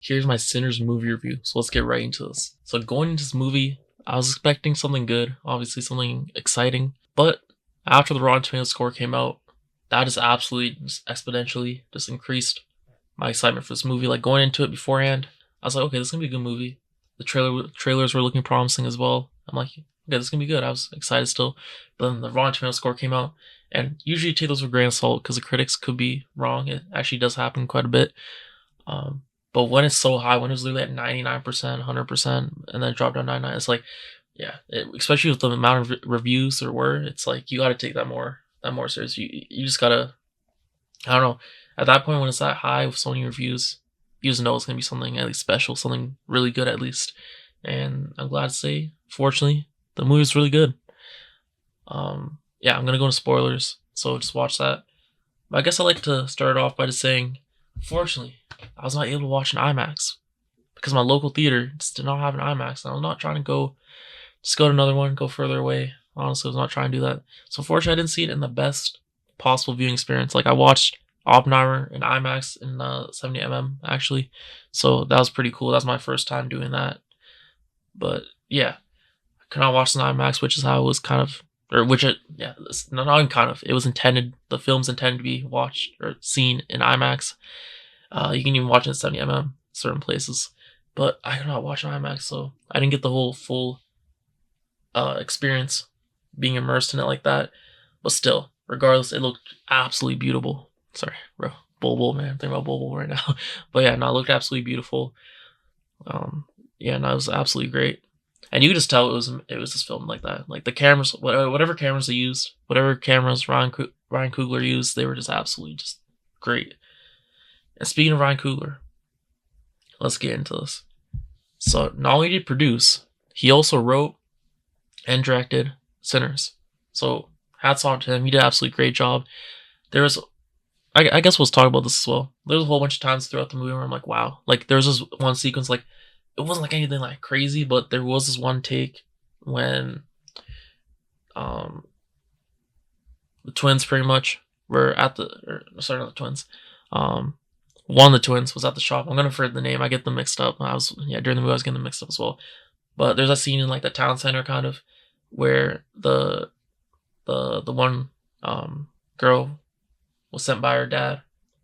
Here's my Sinners movie review. So let's get right into this. So going into this movie, I was expecting something good, obviously something exciting, but after the Rotten Tomatoes score came out, that just absolutely just exponentially just increased my excitement for this movie. Like going into it beforehand, I was like, okay, this is gonna be a good movie. The trailers were looking promising as well. I'm like, okay, this is gonna be good. I was excited still, but then the Rotten Tomatoes score came out, and usually you take those with a grain of salt because the critics could be wrong. It actually does happen quite a bit. Um, but when it's so high, when it was literally at 99%, 100%, and then it dropped down 99, it's like, yeah, especially with the amount of reviews there were, it's like you got to take that more serious. You just gotta, I don't know. At that point, when it's that high with so many reviews, you just know it's gonna be something at least special, something really good at least. And I'm glad to say, fortunately, the movie's really good. Yeah, I'm gonna go into spoilers, so just watch that. But I guess I like to start off by just saying, fortunately, I was not able to watch an IMAX because my local theater just did not have an IMAX. And I was not trying to just go to another one, go further away. Honestly, I was not trying to do that. So fortunately, I didn't see it in the best possible viewing experience. Like I watched Oppenheimer in IMAX in 70mm actually, so that was pretty cool. That was my first time doing that. But yeah, I could not watch in IMAX, which is how it was kind of, or which it, yeah, not even kind of. It was intended. The film's intended to be watched or seen in IMAX. You can even watch it in 70mm certain places, but I could not watch in IMAX, so I didn't get the whole full experience being immersed in it like that. But still, regardless, it looked absolutely beautiful. Sorry, bro, Bulbul, man, I'm thinking about Bulbul right now. But yeah, no, it looked absolutely beautiful. Yeah, no, it was absolutely great, and you could just tell it was just filmed like that. Like the cameras, whatever cameras they used, whatever cameras Ryan Coogler used, they were just absolutely just great. And speaking of Ryan Coogler, let's get into this. So not only did he produce, he also wrote and directed Sinners. So hats off to him. He did an absolutely great job. There was, I guess we'll talk about this as well. There's a whole bunch of times throughout the movie where I'm like, wow. Like there's this one sequence, like it wasn't like anything like crazy, but there was this one take when um the twins pretty much were at the, or sorry, not the twins. One of the twins was at the shop. I'm gonna forget the name. I get them mixed up. During the movie I was getting them mixed up as well. But there's a scene in like the town center kind of where the one girl was sent by her dad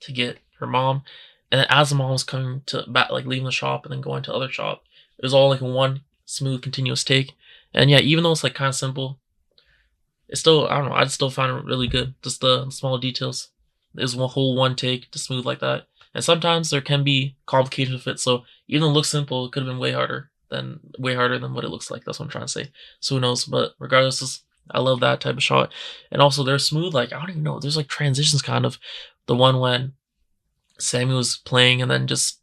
to get her mom, and then as the mom was coming to back, like leaving the shop and then going to other shop, it was all like in one smooth continuous take. And yeah, even though it's like kind of simple, it's still, I don't know, I still find it really good. Just the small details. There's one whole one take to smooth like that. And sometimes there can be complications with it. So even though it looks simple, it could have been way harder than what it looks like. That's what I'm trying to say. So who knows? But regardless, I love that type of shot. And also they're smooth. Like I don't even know. There's like transitions kind of. The one when Sammy was playing and then just,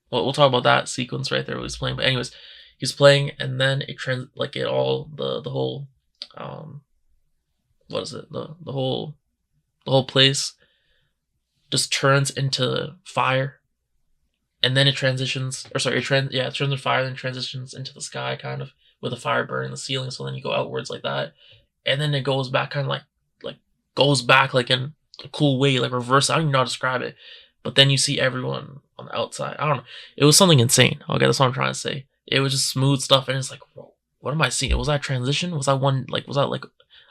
well, we'll talk about that sequence right there. Where he's playing. But anyways, he's playing and then the whole what is it the whole place just turns into fire, and then it transitions, or sorry, it turns into fire, then transitions into the sky, kind of with the fire burning the ceiling. So then you go outwards like that, and then it goes back, kind of like goes back like in a cool way, like reverse. I don't even know how to describe it, but then you see everyone on the outside. I don't know. It was something insane. Okay, that's what I'm trying to say. It was just smooth stuff, and it's like, whoa, what am I seeing? Was that transition? Was that one? Like, was that like?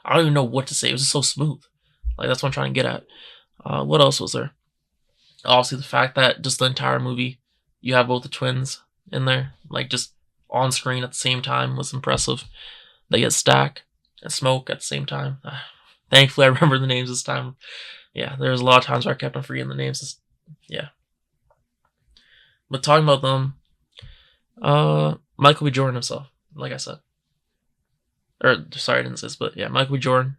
I don't even know what to say. It was just so smooth. Like that's what I'm trying to get at. What else was there? Obviously, the fact that just the entire movie, you have both the twins in there, like just on screen at the same time, was impressive. They get Stack and Smoke at the same time. Thankfully, I remember the names this time. Yeah, there was a lot of times where I kept on forgetting the names. Yeah, but talking about them, Michael B. Jordan himself, like I said, or sorry, I didn't say this, but yeah, Michael B. Jordan,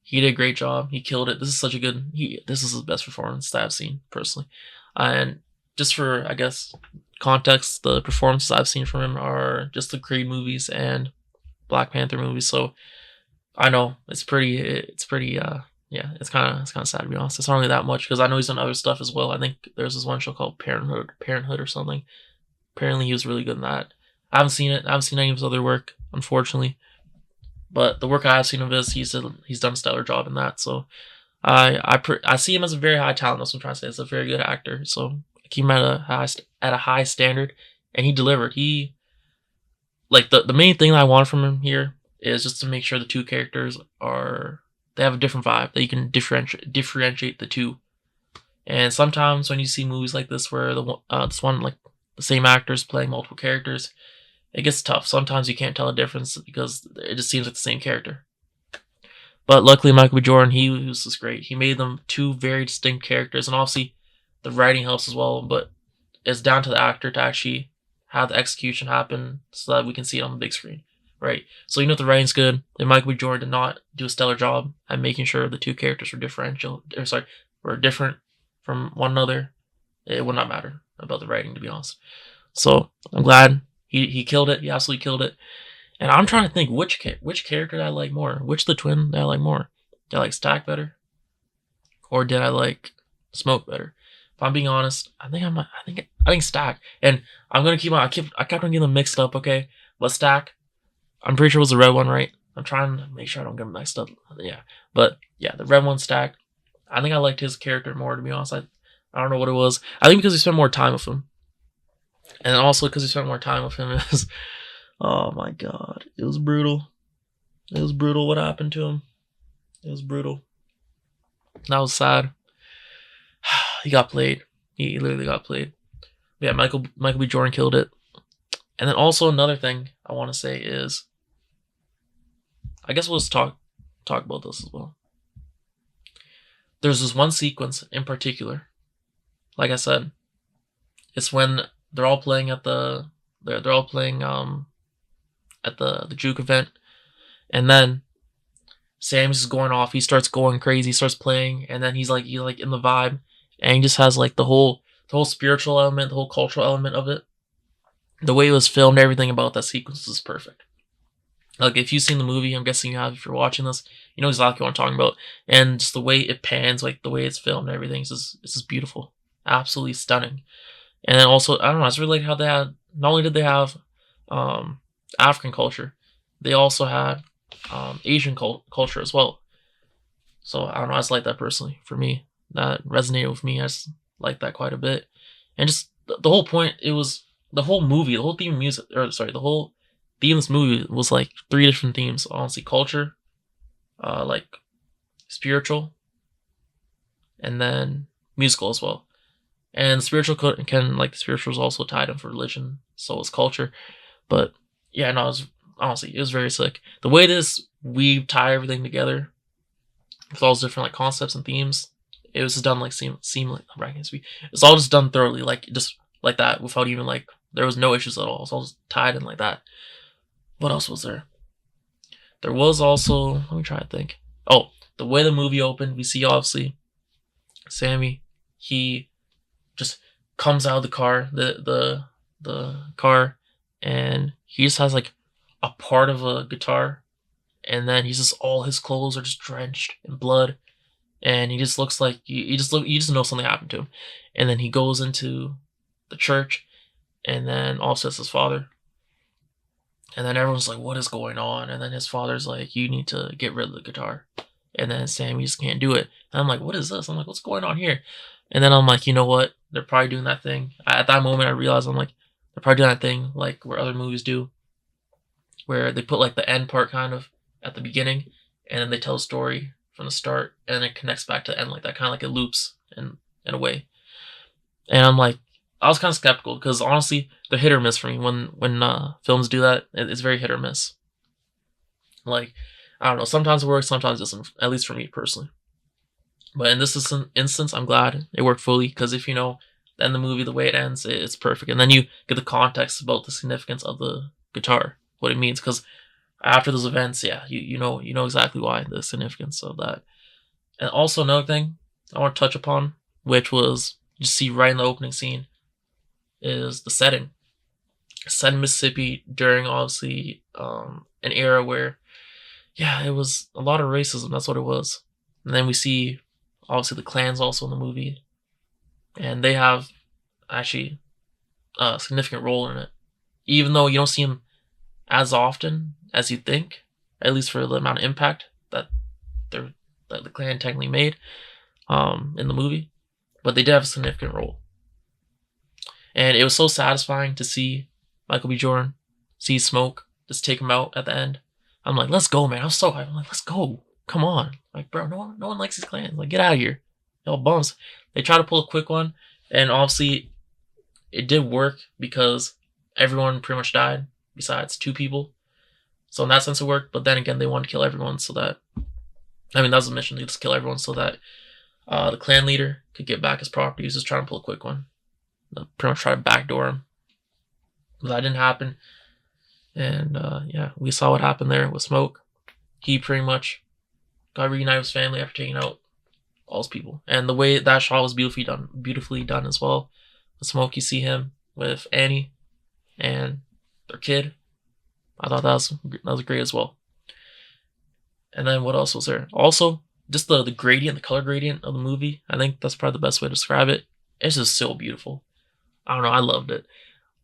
he did a great job. He killed it. This is such a good. This is his best performance that I've seen personally, and just for, I guess, context, the performances I've seen from him are just the Creed movies and Black Panther movies. So I know it's pretty. Yeah, it's kind of sad to be honest. It's not really that much because I know he's done other stuff as well. I think there's this one show called Parenthood or something. Apparently, he was really good in that. I haven't seen it. I haven't seen any of his other work, unfortunately. But the work I have seen of his, he's done a stellar job in that. So I see him as a very high talent. That's what I'm trying to say. He's a very good actor. So came at a high standard, and he delivered. He like the main thing that I want from him here is just to make sure the two characters they have a different vibe, that you can differentiate the two. And sometimes when you see movies like this where this one, like the same actors playing multiple characters, it gets tough. Sometimes you can't tell a difference because it just seems like the same character. But luckily, Michael B. Jordan, he was just great. He made them two very distinct characters, and obviously the writing helps as well. But it's down to the actor to actually have the execution happen so that we can see it on the big screen, right? So if the writing's good, then Michael B. Jordan did not do a stellar job at making sure the two characters were different from one another. It would not matter about the writing, to be honest. So I'm glad he killed it. He absolutely killed it. And I'm trying to think which character did I like more? Which of the twin did I like more? Did I like Stack better, or did I like Smoke better? If I'm being honest, I think Stack. And I'm gonna keep on. I kept on getting them mixed up. Okay, but Stack, I'm pretty sure it was the red one, right? I'm trying to make sure I don't get them mixed up. Yeah, but yeah, the red one, Stack. I think I liked his character more, to be honest. I don't know what it was. I think because we spent more time with him, and also because we spent more time with him, it was. Oh my god, it was brutal. It was brutal what happened to him. It was brutal. That was sad. He got played. He literally got played. But yeah, Michael B. Jordan killed it. And then also another thing I want to say is, I guess we'll just talk about this as well. There's this one sequence in particular. Like I said, it's when they're all playing at the Juke event, and then Sam's just going off. He starts going crazy, he starts playing, and then he's like in the vibe, and he just has like the whole spiritual element, the whole cultural element of it. The way it was filmed, everything about that sequence is perfect. Like if you've seen the movie, I'm guessing you have. If you're watching this, you know exactly what I'm talking about. And just the way it pans, like the way it's filmed, and everything is just beautiful, absolutely stunning. And then also, I don't know, I just really like how they had. Not only did they have African culture, they also had Asian culture as well. So I don't know, I just like that personally. For me, that resonated with me. I just like that quite a bit. And just the whole point, it was the whole movie, the whole theme of music, the whole theme of this movie was like 3 different themes. Honestly, culture, like spiritual, and then musical as well. And the spiritual the spiritual is also tied in for religion, so is culture. But yeah, no, it was very sick. The way we tie everything together with all those different like concepts and themes, it was just done like seamless. It's all just done thoroughly, like just like that, without even like there was no issues at all. It's all just tied in like that. What else was there? There was also, let me try to think. Oh, the way the movie opened, we see obviously Sammy. He just comes out of the car, the car, and he just has like a part of a guitar, and then all his clothes are just drenched in blood, and he just looks like you just know something happened to him. And then he goes into the church, and then also it's his father, and then everyone's like, what is going on? And then his father's like, you need to get rid of the guitar. And then Sammy just can't do it. And I'm like, what is this? I'm like, what's going on here? And then I'm like, you know what? They're probably doing that thing. At that moment, I realized, I'm like, they're probably doing that thing like where other movies do, where they put like the end part kind of at the beginning, and then they tell a story from the start, and it connects back to the end like that, kind of like it loops in a way. And I'm like, I was kind of skeptical because honestly, they're hit or miss for me when films do that. It's very hit or miss. Like, I don't know, sometimes it works, sometimes it doesn't, at least for me personally. But in this instance, I'm glad it worked fully, because if you know, then the movie, the way it ends, it's perfect. And then you get the context about the significance of the guitar, what it means, because after those events, yeah, you know exactly why, the significance of that. And also another thing I want to touch upon, which was you see right in the opening scene, is the setting. Set in Mississippi during obviously an era where, yeah, it was a lot of racism. That's what it was. And then we see obviously the clans also in the movie, and they have actually a significant role in it, even though you don't see them as often as you think, at least for the amount of impact that the clan technically made in the movie. But they did have a significant role. And it was so satisfying to see Michael B. Jordan, see Smoke, just take him out at the end. I'm like, let's go, man. I was so hyped. I'm like, let's go. Come on. Like, bro, no one likes these clans. Like, get out of here. Y'all bums. They try to pull a quick one, and obviously it did work because everyone pretty much died besides 2 people. So in that sense it worked, but then again they wanted to kill everyone so that, I mean, that was the mission, they just kill everyone so that the clan leader could get back his property. He was just trying to pull a quick one. They pretty much try to backdoor him. But that didn't happen. And yeah, we saw what happened there with Smoke. He pretty much got reunited with his family after taking out all his people. And the way that shot was beautifully done as well. With Smoke, you see him with Annie and their kid. I thought that was great as well. And then what else was there? Also, just the gradient, the color gradient of the movie. I think that's probably the best way to describe it. It's just so beautiful. I don't know, I loved it.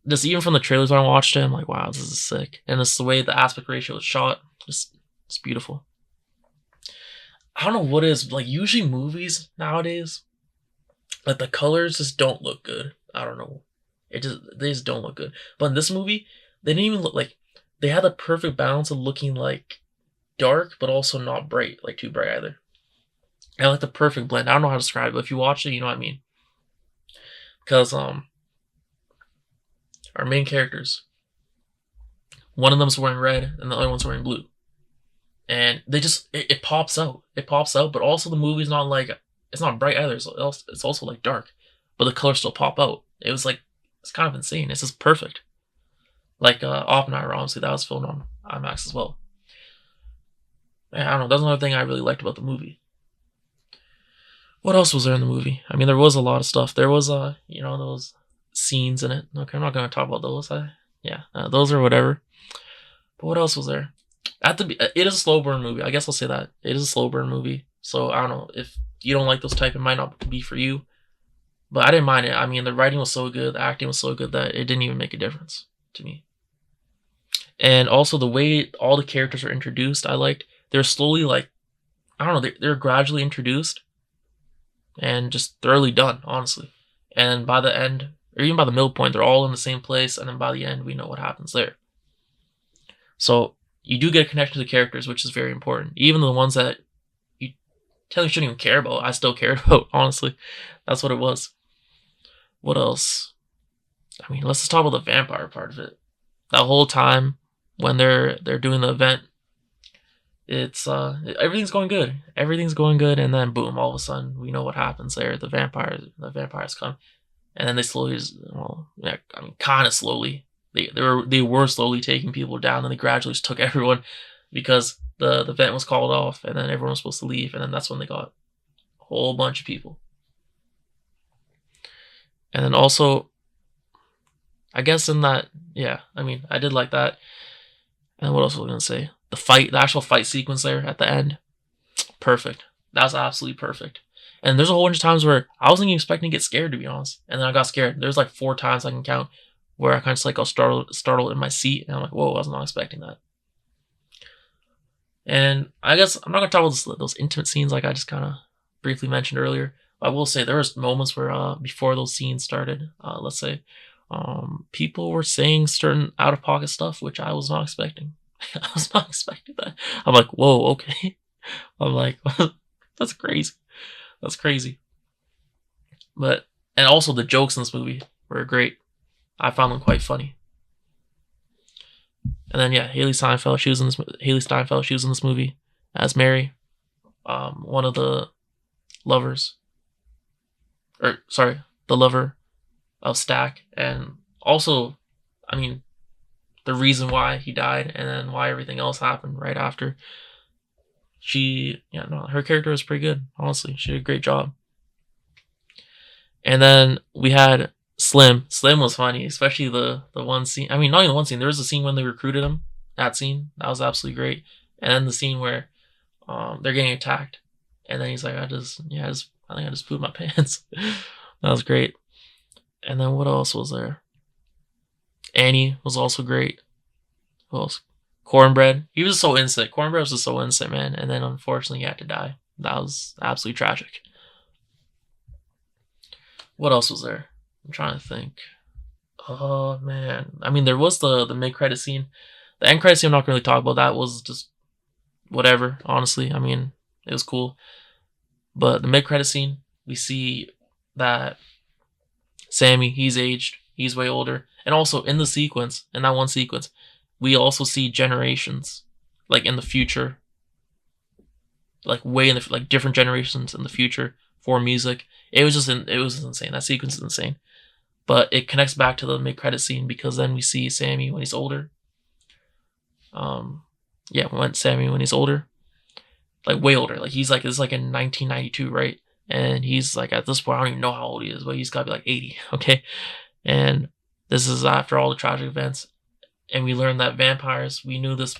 Just even from the trailers when I watched it, I'm like, wow, this is sick. And it's the way the aspect ratio was shot. It's beautiful. I don't know what it is, like usually movies nowadays, like the colors just don't look good. I don't know. They just don't look good. But in this movie, they didn't even look like, they had the perfect balance of looking like dark, but also not bright, like too bright either. And like the perfect blend. I don't know how to describe it, but if you watch it, you know what I mean. Because our main characters, one of them's wearing red and the other one's wearing blue. And they just, it pops out. It pops out, but also the movie's not like, it's not bright either. It's also like dark, but the colors still pop out. It was like, it's kind of insane. It's just perfect. Like Oppenheimer, honestly, that was filmed on IMAX as well. And I don't know, that's another thing I really liked about the movie. What else was there in the movie? I mean, there was a lot of stuff. There was, those scenes in it. Okay, I'm not going to talk about those. Those are whatever. But what else was there? It is a slow burn movie. I guess I'll say that. It is a slow burn movie. So, I don't know. If you don't like those type, it might not be for you. But I didn't mind it. I mean, the writing was so good, the acting was so good that it didn't even make a difference to me. And also the way all the characters are introduced, I liked. They're slowly like, I don't know, they're gradually introduced and just thoroughly done, honestly. And by the end, or even by the middle point, they're all in the same place, and then by the end, we know what happens there. So you do get a connection to the characters, which is very important. Even the ones that you shouldn't even care about, I still cared about, honestly. That's what it was. What else? I mean, let's just talk about the vampire part of it. That whole time when they're doing the event, it's everything's going good. Everything's going good, and then boom, all of a sudden we know what happens there. The vampires come, and then they slowly, kind of slowly. They were slowly taking people down, and they gradually just took everyone because the event was called off, and then everyone was supposed to leave, and then that's when they got a whole bunch of people. And then also, I guess in that, I did like that. And what else was I gonna say? The actual fight sequence there at the end, perfect. That was absolutely perfect. And there's a whole bunch of times where I wasn't even expecting to get scared, to be honest. And then I got scared. There's like 4 times I can count where I kind of just like got startled in my seat, and I'm like, whoa, I was not expecting that. And I guess I'm not gonna talk about those intimate scenes like I just kind of briefly mentioned earlier. I will say there was moments where before those scenes started, let's say, people were saying certain out of pocket stuff which I was not expecting. I was not expecting that. I'm like, whoa, okay. I'm like, that's crazy. That's crazy. And also the jokes in this movie were great. I found them quite funny. And then Hailee Steinfeld, she was in this movie as Mary, one of the lovers. The lover of Stack, and also, I mean, the reason why he died and then why everything else happened right after. Her character was pretty good, honestly. She did a great job. And then we had Slim. Slim was funny, especially the one scene. I mean, not even the one scene. There was a scene when they recruited him. That scene, that was absolutely great. And then the scene where they're getting attacked, and then he's like, I think I just pooped my pants. That was great. And then what else was there? Annie was also great. Who else? Cornbread. He was so innocent. Cornbread was just so innocent, man. And then unfortunately he had to die. That was absolutely tragic. What else was there? I'm trying to think. Oh man, I mean, there was the mid credit scene. The end credit scene, I'm not gonna really talk about. That was just whatever. Honestly, I mean, it was cool. But the mid credit scene, we see that Sammy, he's aged, he's way older, and also in the sequence, in that one sequence, we also see generations, like in the future, like way in the like different generations in the future for music. It was insane. That sequence is insane. But it connects back to the mid credit scene because then we see Sammy when he's older. Um, yeah, when Sammy when he's older, like way older. Like he's like it's like in 1992, right? And he's like at this point, I don't even know how old he is, but he's got to be like 80. Okay, and this is after all the tragic events, and we learned that vampires. We knew this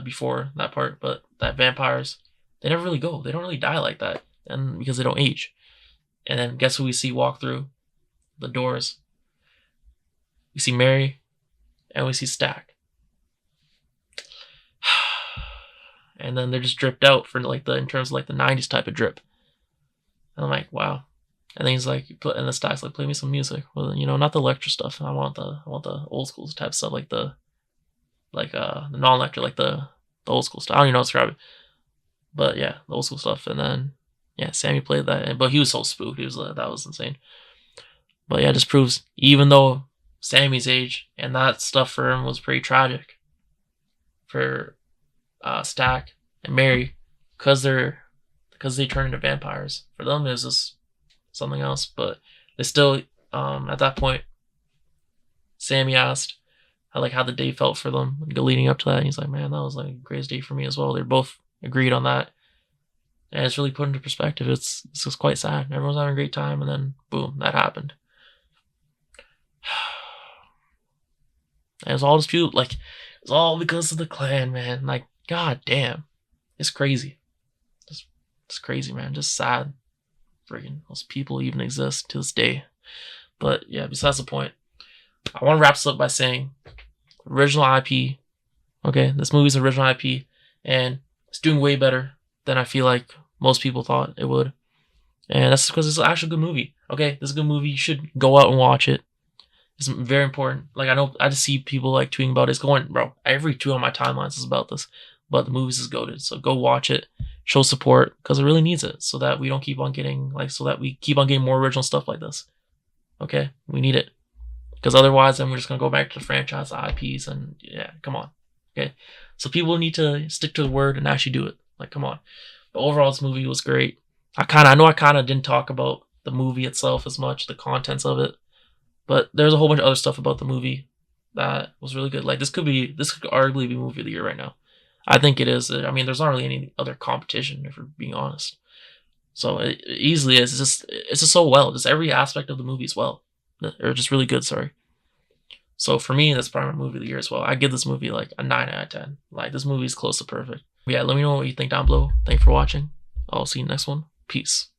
before that part, but that vampires they never really go. They don't really die like that, and because they don't age. And then guess who we see walk through the doors? We see Mary, and we see Stack. And then they're just dripped out for like the in terms of like the 90s type of drip. And I'm like, wow. And then he's like, and the Stack's like, play me some music. Well, you know, not the electro stuff. I want the old school type stuff, like the non-electro, like the old school stuff. I don't even know how to describe it, but yeah, the old school stuff. And then yeah, Sammy played that, but he was so spooked. He was that was insane. But yeah, it just proves even though Sammy's age and that stuff for him was pretty tragic for Stack and Mary because they turn into vampires. For them, it was just something else. But they still, at that point, Sammy asked how the day felt for them leading up to that. And he's like, man, that was like the greatest day for me as well. They both agreed on that, and it's really put into perspective. It's just quite sad. Everyone's having a great time, and then boom, that happened. And it was all dispute. Like it's all because of the clan, man. Like god damn, it's crazy. It's crazy, man. Just sad. Friggin' those people even exist to this day. But yeah, besides the point, I want to wrap this up by saying original IP. Okay, this movie's original IP, and it's doing way better than I feel like most people thought it would. And that's because it's actually a good movie. Okay, this is a good movie. You should go out and watch it. It's very important. Like I know I just see people like tweeting about it. It's going, bro. Every tweet on my timelines is about this. But the movie's is goated. So go watch it. Show support because it really needs it, so that we don't keep on getting so that we keep on getting more original stuff like this. Okay, we need it because otherwise, then we're just gonna go back to the franchise IPs and yeah, come on. Okay, so people need to stick to the word and actually do it. Like, come on. But overall, this movie was great. I know I kind of didn't talk about the movie itself as much, the contents of it. But there's a whole bunch of other stuff about the movie that was really good. Like this could arguably be movie of the year right now. I think it is. I mean, there's not really any other competition if we're being honest. So it easily is. It's just so well. Just every aspect of the movie is well. They're just really good. Sorry. So for me, that's probably my movie of the year as well. I give this movie like a 9 out of 10. Like this movie is close to perfect. But yeah, let me know what you think down below. Thanks for watching. I'll see you next one. Peace.